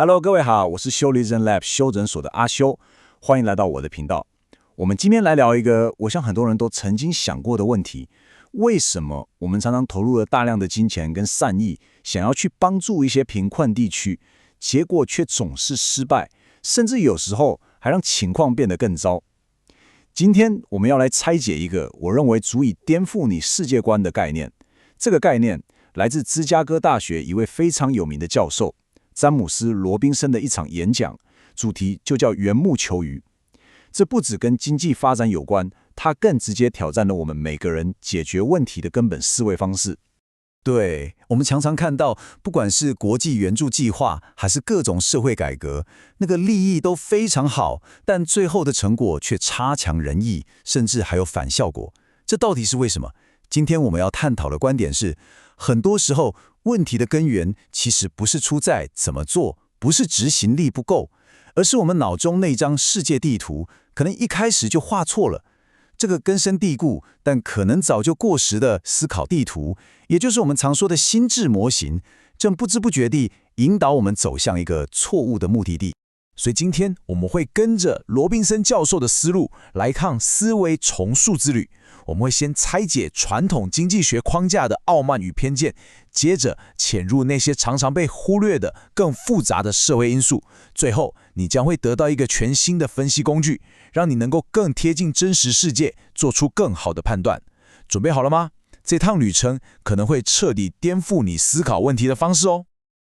Hello，各位好，我是修理人 Lab 修诊所的阿修，欢迎来到我的频道。我们今天来聊一个我想很多人都曾经想过的问题：为什么我们常常投入了大量的金钱跟善意，想要去帮助一些贫困地区，结果却总是失败，甚至有时候还让情况变得更糟？今天我们要来拆解一个我认为足以颠覆你世界观的概念。这个概念来自芝加哥大学一位非常有名的教授詹姆斯·罗宾森的一场演讲，主题就叫缘木求鱼。这不只跟经济发展有关，它更直接挑战了我们每个人解决问题的根本思维方式。对，我们常常看到，不管是国际援助计划，还是各种社会改革，那个利益都非常好，但最后的成果却差强人意，甚至还有反效果。这到底是为什么？今天我们要探讨的观点是，很多时候问题的根源其实不是出在怎么做，不是执行力不够，而是我们脑中那张世界地图可能一开始就画错了。这个根深蒂固但可能早就过时的思考地图，也就是我们常说的心智模型，正不知不觉地引导我们走向一个错误的目的地。所以今天我们会跟着罗宾森教授的思路来趟思维重塑之旅。我们会先拆解传统经济学框架的傲慢与偏见，接着潜入那些常常被忽略的更复杂的社会因素，最后你将会得到一个全新的分析工具，让你能够更贴近真实世界，做出更好的判断。准备好了吗？这趟旅程可能会彻底颠覆你思考问题的方式哦。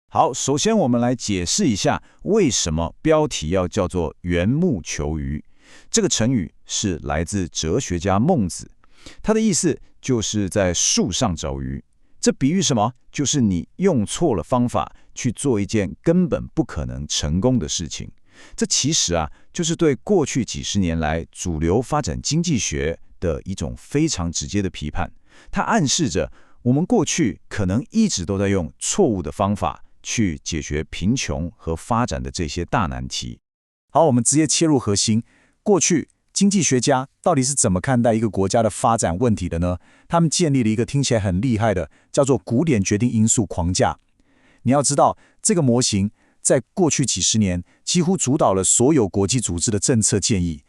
好，首先我们来解释一下为什么标题要叫做缘木求鱼。这个成语是来自哲学家孟子，他的意思就是在树上找鱼。这比喻什么？就是你用错了方法去做一件根本不可能成功的事情。这其实就是对过去几十年来主流发展经济学的一种非常直接的批判。它暗示着我们过去可能一直都在用错误的方法去解决贫穷和发展的这些大难题。好，我们直接切入核心。过去经济学家到底是怎么看待一个国家的发展问题的呢？他们建立了一个听起来很厉害的叫做古典决定因素框架。你要知道，这个模型在过去几十年几乎主导了所有国际组织的政策建议。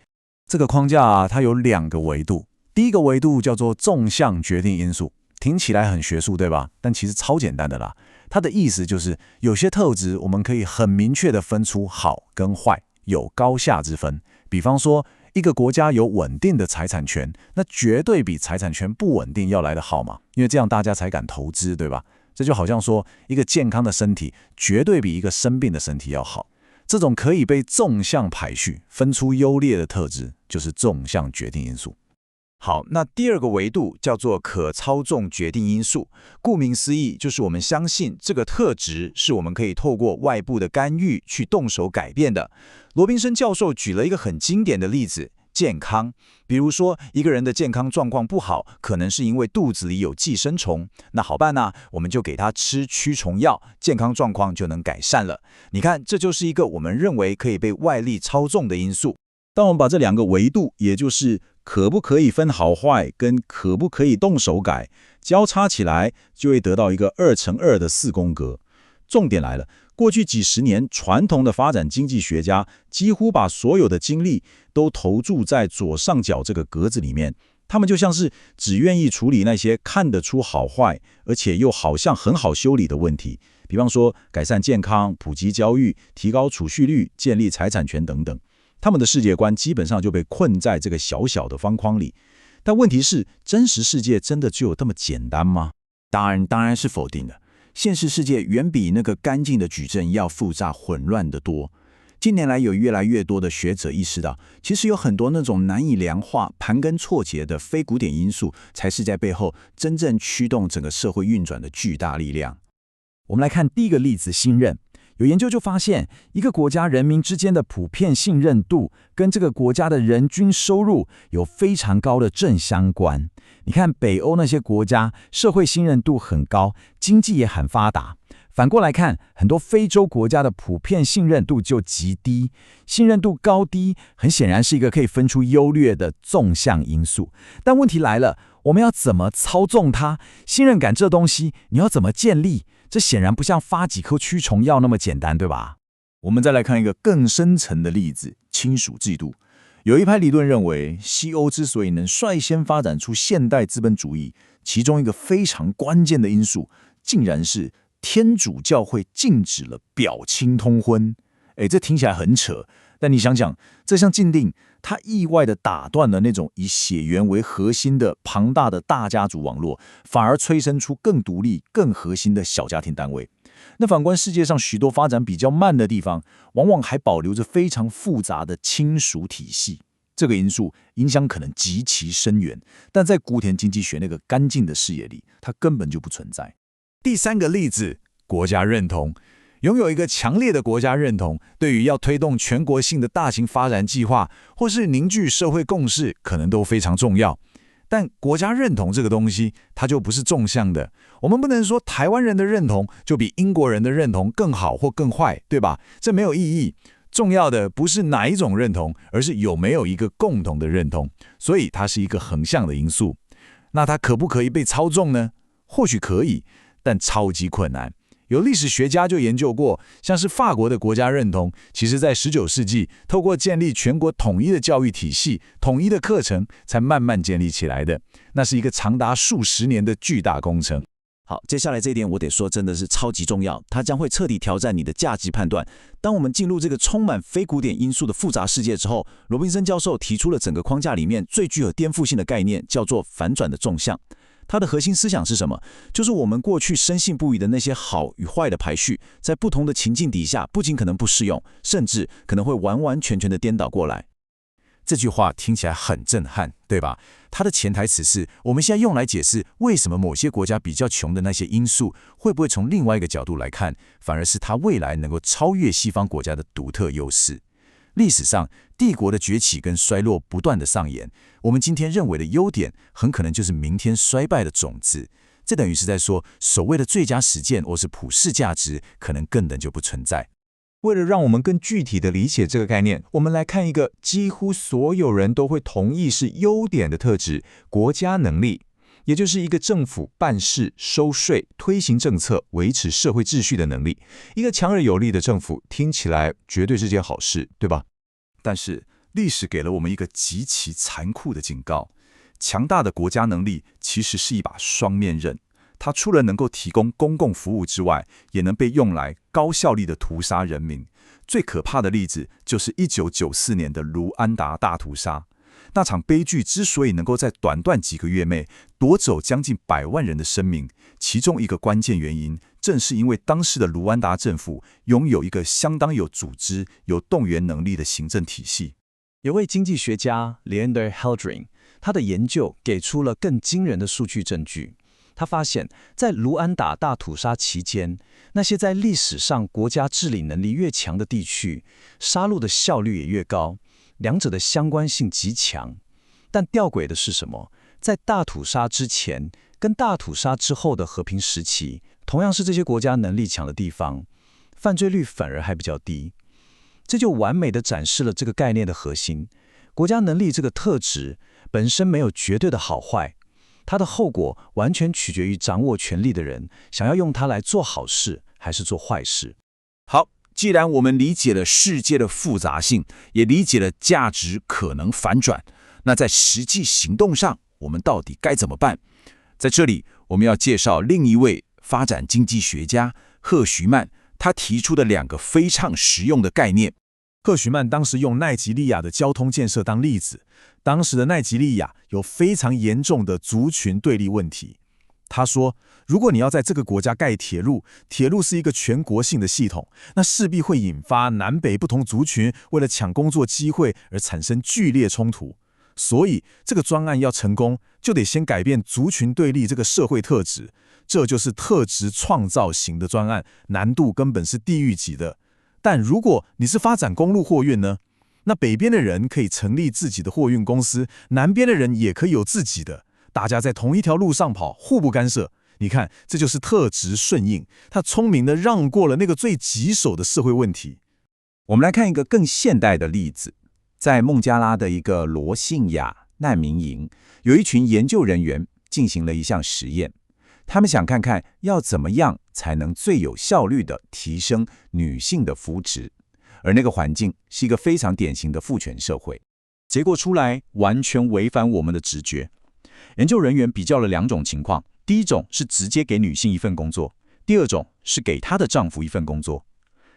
这个框架它有2个维度。第一个维度叫做纵向决定因素，听起来很学术，对吧？但其实超简单的啦。它的意思就是有些特质我们可以很明确地分出好跟坏，有高下之分。比方说，一个国家有稳定的财产权，那绝对比财产权不稳定要来得好嘛，因为这样大家才敢投资，对吧？这就好像说，一个健康的身体绝对比一个生病的身体要好。这种可以被纵向排序、分出优劣的特质，就是纵向决定因素。好，那第2个维度叫做可操纵决定因素。顾名思义，就是我们相信这个特质是我们可以透过外部的干预去动手改变的。罗宾森教授举了一个很经典的例子，健康。比如说，一个人的健康状况不好，可能是因为肚子里有寄生虫。那好办我们就给他吃驱虫药，健康状况就能改善了。你看，这就是一个我们认为可以被外力操纵的因素。当我们把这2个维度，也就是可不可以分好坏跟可不可以动手改交叉起来，就会得到一个2×2的4宫格。重点来了，过去几十年，传统的发展经济学家几乎把所有的精力都投注在左上角这个格子里面。他们就像是只愿意处理那些看得出好坏，而且又好像很好修理的问题，比方说改善健康、普及教育、提高储蓄率、建立财产权等等。他们的世界观基本上就被困在这个小小的方框里。但问题是，真实世界真的只有这么简单吗？当然是否定的。现实世界远比那个干净的矩阵要复杂混乱得多。近年来有越来越多的学者意识到，其实有很多那种难以量化、盘根错节的非古典因素，才是在背后真正驱动整个社会运转的巨大力量。我们来看第一个例子，信任。有研究就发现，一个国家人民之间的普遍信任度跟这个国家的人均收入有非常高的正相关。你看北欧那些国家，社会信任度很高，经济也很发达。反过来看，很多非洲国家的普遍信任度就极低。信任度高低很显然是一个可以分出优劣的纵向因素。但问题来了，我们要怎么操纵它？信任感这东西，你要怎么建立？这显然不像发几颗驱虫药那么简单，对吧？我们再来看一个更深层的例子，亲属制度。有一派理论认为，西欧之所以能率先发展出现代资本主义，其中一个非常关键的因素，竟然是天主教会禁止了表亲通婚。这听起来很扯，但你想想，这项禁令，它意外地打断了那种以血缘为核心的庞大的大家族网络，反而催生出更独立、更核心的小家庭单位。那反观世界上许多发展比较慢的地方，往往还保留着非常复杂的亲属体系。这个因素影响可能极其深远，但在古典经济学那个干净的视野里，它根本就不存在。第三个例子，国家认同。拥有一个强烈的国家认同，对于要推动全国性的大型发展计划，或是凝聚社会共识，可能都非常重要。但国家认同这个东西，它就不是纵向的。我们不能说台湾人的认同就比英国人的认同更好或更坏，对吧？这没有意义。重要的不是哪一种认同，而是有没有一个共同的认同。所以它是一个横向的因素。那它可不可以被操纵呢？或许可以，但超级困难。有历史学家就研究过，像是法国的国家认同，其实在19世纪透过建立全国统一的教育体系、统一的课程，才慢慢建立起来的。那是一个长达数十年的巨大工程。好，接下来这一点我得说真的是超级重要，它将会彻底挑战你的价值判断。当我们进入这个充满非古典因素的复杂世界之后，罗宾森教授提出了整个框架里面最具有颠覆性的概念，叫做反转的纵向。它的核心思想是什么？就是我们过去深信不疑的那些好与坏的排序，在不同的情境底下，不仅可能不适用，甚至可能会完完全全的颠倒过来。这句话听起来很震撼，对吧？它的潜台词是，我们现在用来解释为什么某些国家比较穷的那些因素，会不会从另外一个角度来看，反而是它未来能够超越西方国家的独特优势。历史上，帝国的崛起跟衰落不断的上演，我们今天认为的优点，很可能就是明天衰败的种子。这等于是在说，所谓的最佳实践或是普世价值，可能根本就不存在。为了让我们更具体的理解这个概念，我们来看一个几乎所有人都会同意是优点的特质——国家能力，也就是一个政府办事、收税、推行政策、维持社会秩序的能力。一个强而有力的政府听起来绝对是件好事，对吧？但是历史给了我们一个极其残酷的警告：强大的国家能力其实是一把双面刃。它除了能够提供公共服务之外，也能被用来高效率的屠杀人民。最可怕的例子就是1994年的卢安达大屠杀。那场悲剧之所以能够在短短几个月内夺走将近100万人的生命，其中一个关键原因，正是因为当时的卢安达政府拥有一个相当有组织、有动员能力的行政体系。有位经济学家 Leander Heldring， 他的研究给出了更惊人的数据证据。他发现，在卢安达大屠杀期间，那些在历史上国家治理能力越强的地区，杀戮的效率也越高，两者的相关性极强。但吊诡的是什么？在大屠杀之前跟大屠杀之后的和平时期，同样是这些国家能力强的地方，犯罪率反而还比较低。这就完美地展示了这个概念的核心：国家能力这个特质本身没有绝对的好坏。它的后果完全取决于掌握权力的人想要用它来做好事还是做坏事。好，既然我们理解了世界的复杂性，也理解了价值可能反转，那在实际行动上，我们到底该怎么办？在这里，我们要介绍另一位发展经济学家赫徐曼，他提出的2个非常实用的概念。赫徐曼当时用奈及利亚的交通建设当例子，当时的奈及利亚有非常严重的族群对立问题。他说，如果你要在这个国家盖铁路，铁路是一个全国性的系统，那势必会引发南北不同族群为了抢工作机会而产生剧烈冲突。所以，这个专案要成功，就得先改变族群对立这个社会特质，这就是特质创造型的专案，难度根本是地狱级的。但如果你是发展公路货运呢？那北边的人可以成立自己的货运公司，南边的人也可以有自己的，大家在同一条路上跑，互不干涉。你看，这就是特质顺应，他聪明地让过了那个最棘手的社会问题。我们来看一个更现代的例子，在孟加拉的一个罗兴亚难民营，有一群研究人员进行了一项实验。他们想看看要怎么样才能最有效率地提升女性的福祉。而那个环境是一个非常典型的父权社会。结果出来完全违反我们的直觉。研究人员比较了2种情况，第一种是直接给女性一份工作，第二种是给她的丈夫一份工作。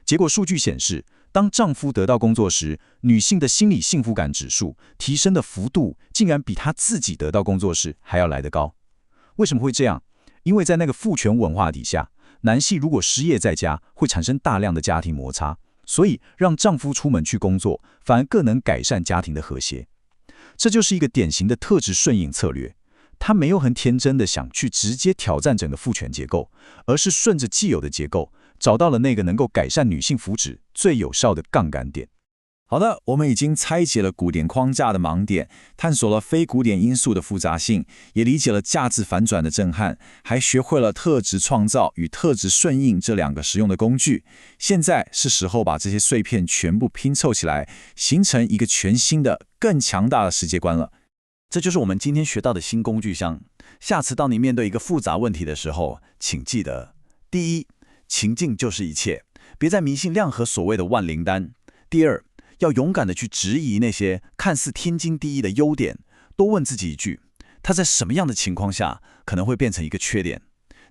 结果数据显示，当丈夫得到工作时，女性的心理幸福感指数提升的幅度竟然比她自己得到工作时还要来得高。为什么会这样？因为在那个父权文化底下，男性如果失业在家，会产生大量的家庭摩擦，所以让丈夫出门去工作，反而更能改善家庭的和谐。这就是一个典型的特质顺应策略。他没有很天真的想去直接挑战整个父权结构，而是顺着既有的结构，找到了那个能够改善女性福祉最有效的杠杆点。好的，我们已经拆解了古典框架的盲点，探索了非古典因素的复杂性，也理解了价值反转的震撼，还学会了特质创造与特质顺应这2个实用的工具。现在是时候把这些碎片全部拼凑起来，形成一个全新的、更强大的世界观了。这就是我们今天学到的新工具箱。下次当你面对一个复杂问题的时候，请记得：第一，情境就是一切，别再迷信量和所谓的万灵丹；第二，要勇敢地去质疑那些看似天经地义的优点，多问自己一句：它在什么样的情况下可能会变成一个缺点？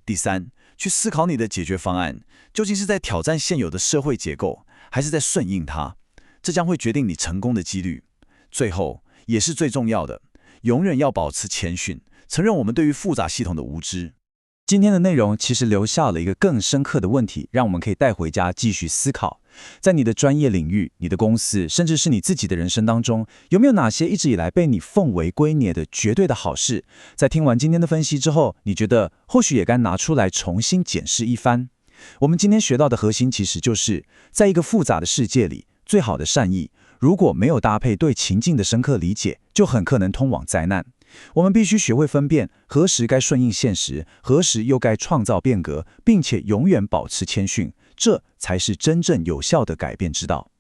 第三，去思考你的解决方案究竟是在挑战现有的社会结构，还是在顺应它？这将会决定你成功的几率。最后，也是最重要的，永远要保持谦逊，承认我们对于复杂系统的无知。今天的内容其实留下了一个更深刻的问题，让我们可以带回家继续思考。在你的专业领域、你的公司，甚至是你自己的人生当中，有没有哪些一直以来被你奉为圭臬的绝对的好事？在听完今天的分析之后，你觉得或许也该拿出来重新检视一番。我们今天学到的核心其实就是，在一个复杂的世界里，最好的善意如果没有搭配对情境的深刻理解，就很可能通往灾难。我们必须学会分辨何时该顺应现实，何时又该创造变革，并且永远保持谦逊，这才是真正有效的改变之道。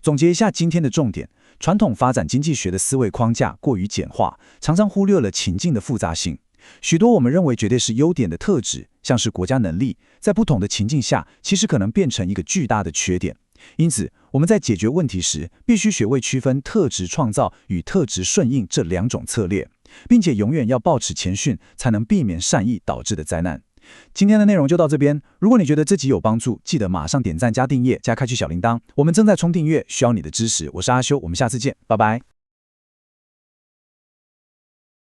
总结一下今天的重点，传统发展经济学的思维框架过于简化，常常忽略了情境的复杂性。许多我们认为绝对是优点的特质，像是国家能力，在不同的情境下，其实可能变成一个巨大的缺点。因此，我们在解决问题时，必须学会区分特质创造与特质顺应这2种策略，并且永远要保持谦逊，才能避免善意导致的灾难。今天的内容就到这边，如果你觉得这集有帮助，记得马上点赞加订阅加开启小铃铛。我们正在冲订阅，需要你的支持。我是阿修，我们下次见，拜拜。